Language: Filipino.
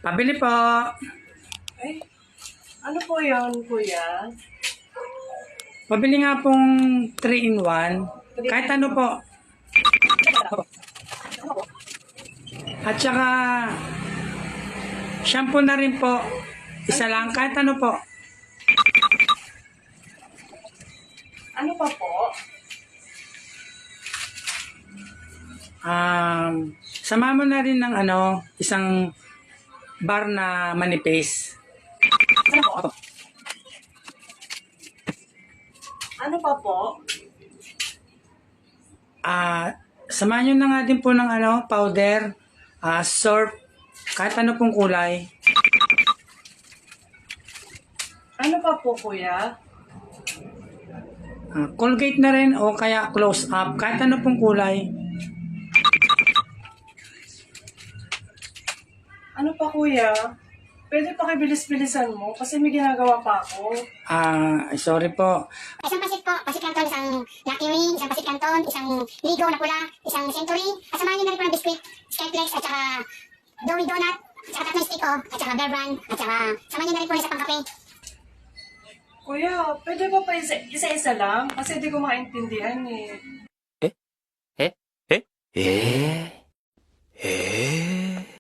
Pabili po. Ay, ano po yun, kuya? Pabili nga pong 3-in-1. Kahit ano po. At saka, shampoo na rin po. Isa lang. Kahit ano po. Ano pa po? Sama mo na rin ng isang bar na manipis. Ano po? Ano pa po? Samahan nyo na nga din po ng powder, surf, kahit ano pong kulay. Ano pa po, kuya? Colgate na rin o kaya close up, kahit ano pong kulay. Ano pa, kuya? Pwede pa bilis-bilisan mo kasi may ginagawa pa ako. Sorry po. Isang pasit po, pasit canton, isang Lucky Wing, isang pasit canton, isang Ligo na pula, isang Century. At samahan nyo na rin po ng biscuit, Skyflex, at saka Dory Donut, at saka tatlong stick at saka Bear Brand, at saka samahan nyo na rin po sa pangkape. Kuya, pwede ba pa isa-isa lang? Kasi di ko maintindihan eh. 에? 에? 에? 에? 에?